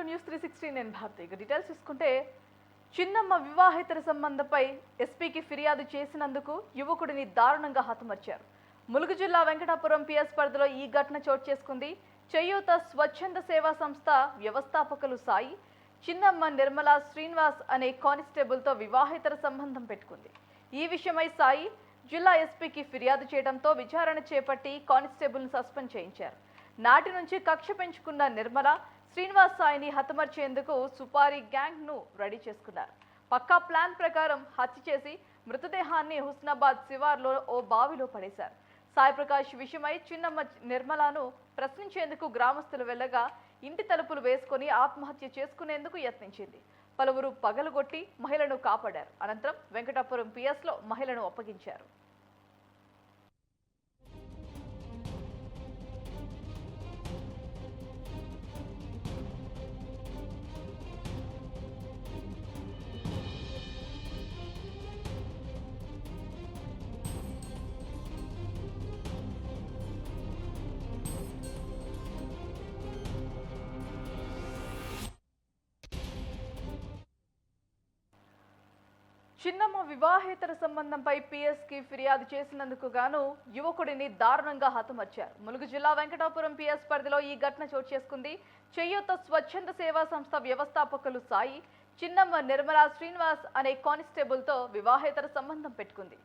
News 360 నేను భారతి. ఇక details చూసుకుంటే చిన్నమ్మ వివాహేతర సంబంధంపై ఎస్పీకి ఫిర్యాదు చేసినందుకు యువకుడిని దారుణంగా హతమార్చారు. ములుగు జిల్లా వెంకటాపురం పిఎస్ పరిధిలో ఈ ఘటన చోటు చేసుకుంది. చేయూత స్వచ్ఛంద సేవా సంస్థ వ్యవస్థాపకులు సాయి చిన్నమ్మ నిర్మల శ్రీనివాస్ అనే కానిస్టేబుల్తో వివాహేతర సంబంధం పెట్టుకుంది. ఈ విషయమై సాయి జిల్లా ఎస్పీకి ఫిర్యాదు చేయడంతో విచారణ చేపట్టి కానిస్టేబుల్ను సస్పెండ్ చేయించారు. నాటి నుంచి కక్ష పెంచుకున్న నిర్మల శ్రీనివాస్ సాయిని హతమార్చేందుకు సుపారీ గ్యాంగ్ ను రెడీ చేసుకున్నారు. పక్కా ప్లాన్ ప్రకారం హత్య చేసి మృతదేహాన్ని హుస్నాబాద్ శివార్లో ఓ బావిలో పడేశారు. సాయి ప్రకాష్ విషయమై చిన్నమ్మ నిర్మలను ప్రశ్నించేందుకు గ్రామస్తులు వెళ్ళగా ఇంటి తలుపులు వేసుకుని ఆత్మహత్య చేసుకునేందుకు యత్నించింది. పలువురు పగలగొట్టి మహిళను కాపాడారు. అనంతరం వెంకటాపురం పిఎస్లో మహిళను అప్పగించారు. చిన్నమ్మ వివాహేతర సంబంధంపై పిఎస్కి ఫిర్యాదు చేసినందుకు గాను యువకుడిని దారుణంగా హతమార్చారు. ములుగు జిల్లా వెంకటాపురం పిఎస్ పరిధిలో ఈ ఘటన చోటు చేసుకుంది. చేయూత స్వచ్ఛంద సేవా సంస్థ వ్యవస్థాపకులు సాయి చిన్నమ్మ నిర్మల శ్రీనివాస్ అనే కానిస్టేబుల్తో వివాహేతర సంబంధం పెట్టుకుంది.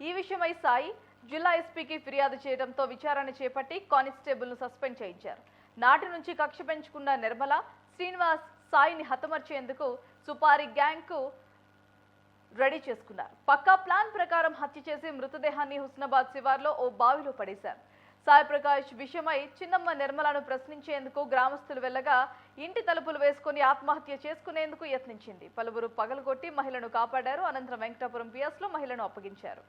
ఈ విషయమై సాయి జిల్లా ఎస్పీకి ఫిర్యాదు చేయడంతో విచారణ చేపట్టి కానిస్టేబుల్ను సస్పెండ్ చేయించారు. నాటి నుంచి కక్ష పెంచుకున్న నిర్మల శ్రీనివాస్ సాయిని హతమార్చేందుకు సుపారీ గ్యాంగ్ కు రెడీ చేసుకున్నారు. పక్కా ప్లాన్ ప్రకారం హత్య చేసి మృతదేహాన్ని హుస్నాబాద్ శివార్లో ఓ బావిలో పడేశారు. సాయి ప్రకాష్ విషయమై చిన్నమ్మ నిర్మలను ప్రశ్నించేందుకు గ్రామస్తులు వెళ్ళగా ఇంటి తలుపులు వేసుకుని ఆత్మహత్య చేసుకునేందుకు యత్నించింది. పలువురు పగలగొట్టి మహిళను కాపాడారు. అనంతరం వెంకటాపురం పిఎస్ లో మహిళను అప్పగించారు.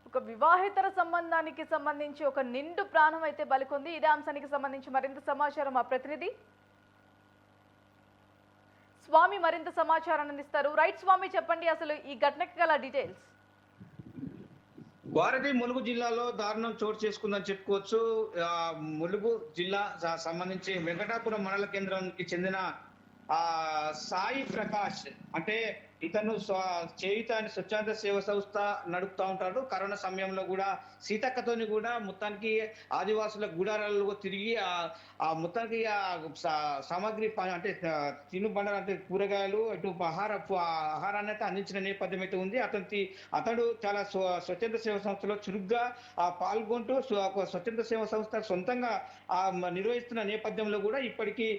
ఒక వివాహేతర సంబంధానికి సంబంధించి ఒక నిండు ప్రాణం అయితే బలికొంది. ఇదే అంశానికి సంబంధించి మరింత సమాచారం మా ప్రతినిధి స్వామి మరింత సమాచారాన్ని అందిస్తారు. రైట్ స్వామి, చెప్పండి అసలు ఈ ఘటనకి గల డీటెయిల్స్. భారతి ములుగు జిల్లాలో దారుణం చోటు చేసుకుందని చెప్పుకోవచ్చు. ములుగు జిల్లా సంబంధించి వెంకటాపురం మండల కేంద్రానికి చెందిన సాయి ప్రకాష్ అంటే ఇతను చేయుత అని స్వచ్ఛంద సేవ సంస్థ నడుపుతా ఉంటాడు. కరోనా సమయంలో కూడా సీతక్కతోని కూడా మొత్తానికి ఆదివాసుల గుడారాలలో తిరిగి ఆ మొత్తానికి సామాగ్రి అంటే తినుబండారు అంటే కూరగాయలు ఇటు ఆహారాన్ని అయితే అందించిన నేపథ్యం అయితే ఉంది. అతడు చాలా స్వచ్ఛంద సేవ సంస్థలో చురుగ్గా పాల్గొంటూ స్వచ్ఛంద సేవ సంస్థ సొంతంగా నిర్వహిస్తున్న నేపథ్యంలో కూడా ఇప్పటికీ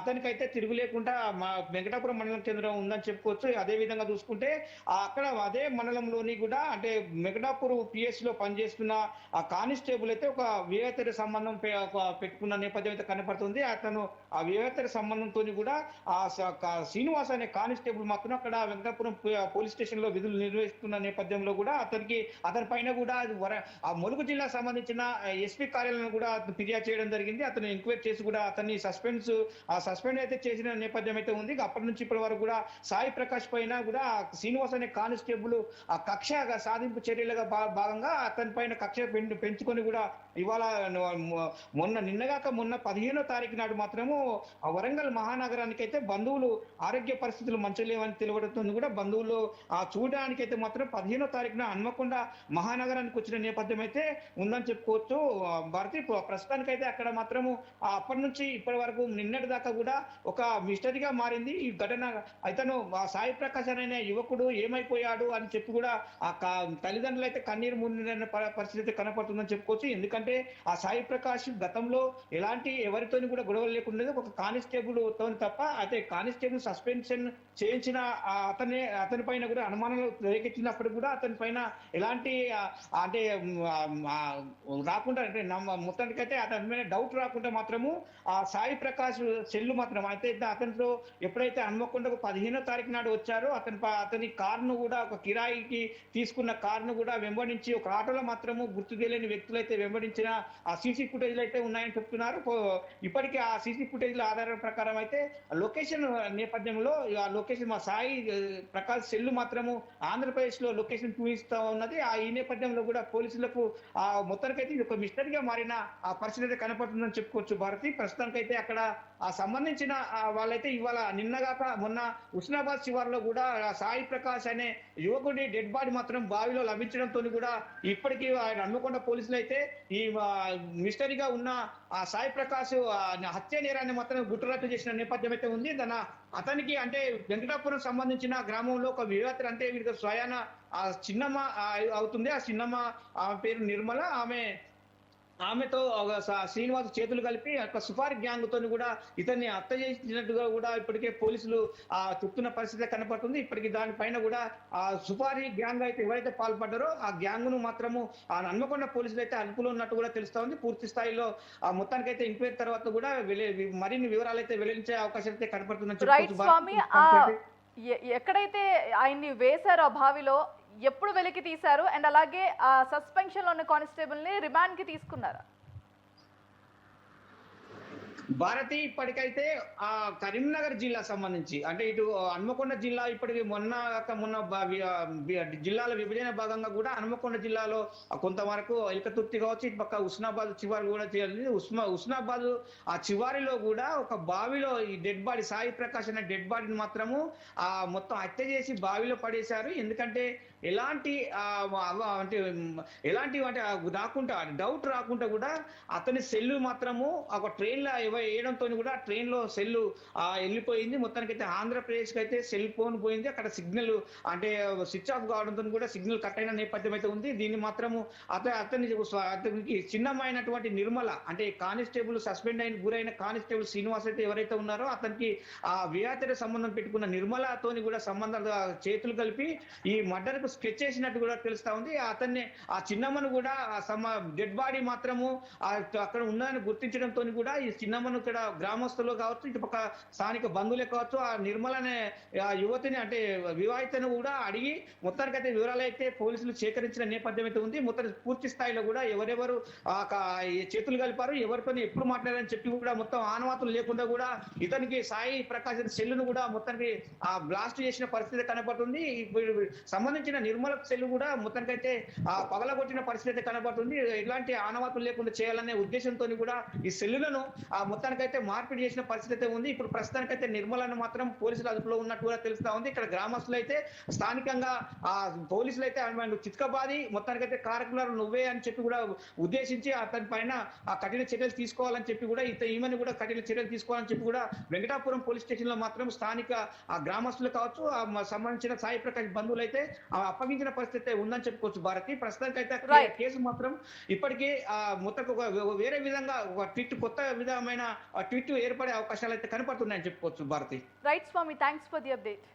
అతనికైతే తిరుగులేకుండా మా వెంకటాపురం మండలం కేంద్రం ఉందని చెప్పుకోవచ్చు. అదే విధంగా చూసుకుంటే అక్కడ అదే మండలంలోని కూడా అంటే వెంకటాపురం పిఎస్ లో పనిచేస్తున్న ఆ కానిస్టేబుల్ అయితే ఒక వివాహేతర సంబంధం పెట్టుకున్న నేపథ్యం అయితే కనపడుతుంది. అతను ఆ వివాహేతర సంబంధంతో కూడా ఆ శ్రీనివాస్ అనే కానిస్టేబుల్ మాత్రం అక్కడ వెంకటాపురం పోలీస్ స్టేషన్ లో విధులు నిర్వహిస్తున్న నేపథ్యంలో కూడా అతని పైన కూడా ఆ ములుగు జిల్లా సంబంధించిన ఎస్పీ కార్యాలయం కూడా ఫిర్యాదు చేయడం జరిగింది. అతను ఎంక్వైరీ చేసి కూడా అతన్ని సస్పెండ్ అయితే చేసిన నేపథ్యం అయితే ఉంది. అప్పటి నుంచి ఇప్పటి వరకు కూడా సాయి ప్రకాష్ పైన కూడా శ్రీనివాస్ అనే కానిస్టేబుల్ ఆ కక్ష సాధింపు చర్యలుగా భాగంగా అతని పైన కక్ష పెంచుకొని కూడా ఇవాళ నిన్నగాక మొన్న 15వ తారీఖు నాడు మాత్రము వరంగల్ మహానగరానికి అయితే బంధువులు ఆరోగ్య పరిస్థితులు మంచిగా లేవని తెలియడంతో కూడా బంధువులు చూడడానికి అయితే మాత్రం 15వ తారీఖున హన్మకొండ మహానగరానికి వచ్చిన నేపథ్యం అయితే ఉందని చెప్పుకోవచ్చు. భారతి ప్రస్తుతానికైతే అక్కడ మాత్రము అప్పటి నుంచి ఇప్పటి వరకు నిన్నటి దాకా కూడా ఒక మిస్టరీగా మారింది ఈ ఘటన. ఇతను సాయి ప్రకాష్ అనే యువకుడు ఏమైపోయాడు అని చెప్పి కూడా ఆ తల్లిదండ్రులు అయితే కన్నీరు మునిగిన పరిస్థితి కనపడుతుందని చెప్పుకోవచ్చు. ఎందుకంటే ఎందుకంటే ఆ సాయి ప్రకాష్ గతంలో ఎలాంటి ఎవరితోని కూడా గొడవలు లేకుండా ఒక కానిస్టేబుల్ తో తప్ప అయితే కానిస్టేబుల్ సస్పెన్షన్ చేయించిన అతని పైన కూడా అనుమానాలు రేకెత్తినప్పుడు కూడా అతని పైన ఎలాంటి అంటే రాకుండా అంటే మొత్తానికైతే అతని మీద డౌట్ రాకుండా మాత్రము ఆ సాయి ప్రకాష్ సెల్లు మాత్రం అయితే అతనితో ఎప్పుడైతే హన్మకొండకు 15వ తారీఖు నాడు వచ్చారో అతని కారును కూడా ఒక కిరాయికి తీసుకున్న కారును కూడా వెంబడించి ఒక ఆటోలో మాత్రము గుర్తు తెలియని వ్యక్తులు అయితే వెంబడించిన ఆ సీసీ ఫుటేజ్లు అయితే ఉన్నాయని చెప్తున్నారు. ఇప్పటికీ ఆ సీసీ ఫుటేజ్ల ఆధారం ప్రకారం అయితే లొకేషన్ నేపథ్యంలో ఆ లొకేషన్ మా సాయి ప్రకాష్ సెల్లు మాత్రము ఆంధ్రప్రదేశ్ లో లొకేషన్ చూపిస్తా ఉన్నది. ఈ నేపథ్యంలో కూడా పోలీసులకు ఆ మొత్తానికైతే ఇది ఒక మిస్టరీగా మారిన ఆ పరిస్థితి అయితే కనపడుతుందని చెప్పుకోవచ్చు భారతి. ప్రస్తుతానికైతే అక్కడ ఆ సంబంధించిన వాళ్ళైతే ఇవాళ నిన్నగాక మొన్న హుస్నాబాద్ శివార్లో కూడా సాయి ప్రకాష్ అనే యువకుడి డెడ్ బాడీ మాత్రం బావిలో లభించడంతో కూడా ఇప్పటికీ ఆయన హన్మకొండ పోలీసులు అయితే ఈ మిస్టరీగా ఉన్న ఆ సాయి ప్రకాష్ హత్య నేరాన్ని మాత్రం గుట్టురట్టు చేసిన నేపథ్యం అయితే ఉంది. అతనికి అంటే వెంకటాపురం సంబంధించిన గ్రామంలో ఒక వివాహం అంటే వీరికి స్వయాన ఆ చిన్నమ్మ అవుతుంది. ఆ చిన్నమ్మ ఆమె పేరు నిర్మల. ఆమెతో శ్రీనివాస్ చేతులు కలిపి ఒక సుపారి గ్యాంగ్ తో కూడా ఇతన్ని హత్య చేసినట్టుగా కూడా ఇప్పటికే పోలీసులు చెప్తున్న పరిస్థితి కనపడుతుంది. ఇప్పటికి దానిపైన కూడా ఆ సుపారి గ్యాంగ్ అయితే ఎవరైతే పాల్పడ్డారో ఆ గ్యాంగ్ ను మాత్రము ఆ హన్మకొండ పోలీసులు అయితే అదుపులో ఉన్నట్టు కూడా తెలుస్తా ఉంది. పూర్తి స్థాయిలో మొత్తానికైతే ఎంక్వైరీ తర్వాత కూడా మరిన్ని వివరాలు అయితే వెల్లడించే అవకాశం అయితే కనపడుతుందని ఎక్కడైతే ఆయన్ని వేశారో ఆ బావిలో ఎప్పుడు వెలికి తీశారు అండ్ అలాగే ఆ సస్పెన్షన్ లో ఉన్న కానిస్టేబుల్ ని రిమాండ్ కి తీసుకున్నారా? భారతి ఇప్పటికైతే ఆ కరీంనగర్ జిల్లా సంబంధించి అంటే ఇటు హన్మకొండ జిల్లా ఇప్పటికి మొన్న జిల్లాల విభజన భాగంగా కూడా హన్మకొండ జిల్లాలో కొంతవరకు ఎలకతుర్తి కావచ్చు, ఇటు పక్క హుస్నాబాద్ చివరి కూడా చేయాలి. హుస్నాబాద్ ఆ చివరిలో కూడా ఒక బావిలో ఈ డెడ్ బాడీ సాయి ప్రకాష్ అనే డెడ్ బాడీని మాత్రము మొత్తం హత్య చేసి బావిలో పడేశారు. ఎందుకంటే ఎలాంటి అంటే రాకుండా డౌట్ రాకుండా కూడా అతని సెల్లు మాత్రము ఒక ట్రైన్ లో వేయడంతో కూడా ట్రైన్ లో సెల్లు వెళ్ళిపోయింది. మొత్తానికైతే ఆంధ్రప్రదేశ్ కి అయితే సెల్ ఫోన్ పోయింది. అక్కడ సిగ్నల్ అంటే స్విచ్ ఆఫ్ కావడంతో కూడా సిగ్నల్ కట్ అయిన నేపథ్యం అయితే ఉంది. దీన్ని మాత్రము అతనికి చిన్నమైనటువంటి నిర్మల అంటే కానిస్టేబుల్ సస్పెండ్ అయిన గురైన కానిస్టేబుల్ శ్రీనివాస్ అయితే ఎవరైతే ఉన్నారో అతనికి ఆ వివాహేతర సంబంధం పెట్టుకున్న నిర్మలతోని కూడా సంబంధాలు చేతులు కలిపి ఈ మర్డర్ కు స్కెచ్ చేసినట్టు కూడా తెలుస్తా ఉంది. అతన్ని ఆ చిన్నమ్మను కూడా డెడ్ బాడీ మాత్రము అక్కడ ఉందని గుర్తించడంతో కూడా ఈ చిన్నమ్మను ఇక్కడ గ్రామస్తులు కావచ్చు, ఇటు పక్క స్థానిక బంధువులే కావచ్చు, ఆ నిర్మలనే యువతిని అంటే వివాహితను కూడా అడిగి మొత్తానికైతే వివరాలు అయితే పోలీసులు సేకరించిన నేపథ్యం అయితే ఉంది. మొత్తం పూర్తి స్థాయిలో కూడా ఎవరెవరు చేతులు కలిపారు, ఎవరితో ఎప్పుడు మాట్లాడారని చెప్పి కూడా మొత్తం ఆనవాతులు లేకుండా కూడా ఇతనికి సాయి ప్రకాష్ సెల్లును కూడా మొత్తానికి బ్లాస్ట్ చేసిన పరిస్థితి కనబడుతుంది. సంబంధించిన నిర్మల సెల్లు కూడా మొత్తానికైతే పగలగొట్టిన పరిస్థితి అయితే కనబడుతుంది. ఎలాంటి ఆనవాతులు లేకుండా చేయాలనే ఉద్దేశంతో కూడా ఈ సెల్లులను మొత్తానికైతే మార్పిడి చేసిన పరిస్థితి అయితే ఉంది. ఇప్పుడు ప్రస్తుతానికైతే నిర్మలను మాత్రం పోలీసుల అదుపులో ఉన్నట్టు కూడా తెలుస్తా ఉంది. ఇక్కడ గ్రామస్తులు అయితే స్థానికంగా పోలీసులు అయితే చిత్కబాది మొత్తానికైతే కారకులు నువ్వే అని చెప్పి కూడా ఉద్దేశించి అతని పైన కఠిన చర్యలు తీసుకోవాలని చెప్పి కూడా ఈమెను కూడా కఠిన చర్యలు తీసుకోవాలని చెప్పి కూడా వెంకటాపురం పోలీస్ స్టేషన్ లో మాత్రం స్థానిక గ్రామస్తులు కావచ్చు, సంబంధించిన సాయి ప్రకాష్ బంధువులు అయితే అప్పగించిన పరిస్థితి ఉందని చెప్పుకోవచ్చు భారతి. ప్రస్తుతానికైతే కేసు మాత్రం ఇప్పటికీ మొత్తం వేరే విధంగా ఒక కొత్త విధమైన ట్విట్ ఏర్పడే అవకాశాలు అయితే కనపడుతున్నాయని చెప్పుకోవచ్చు Bharathi. Right Swami, thanks for the update.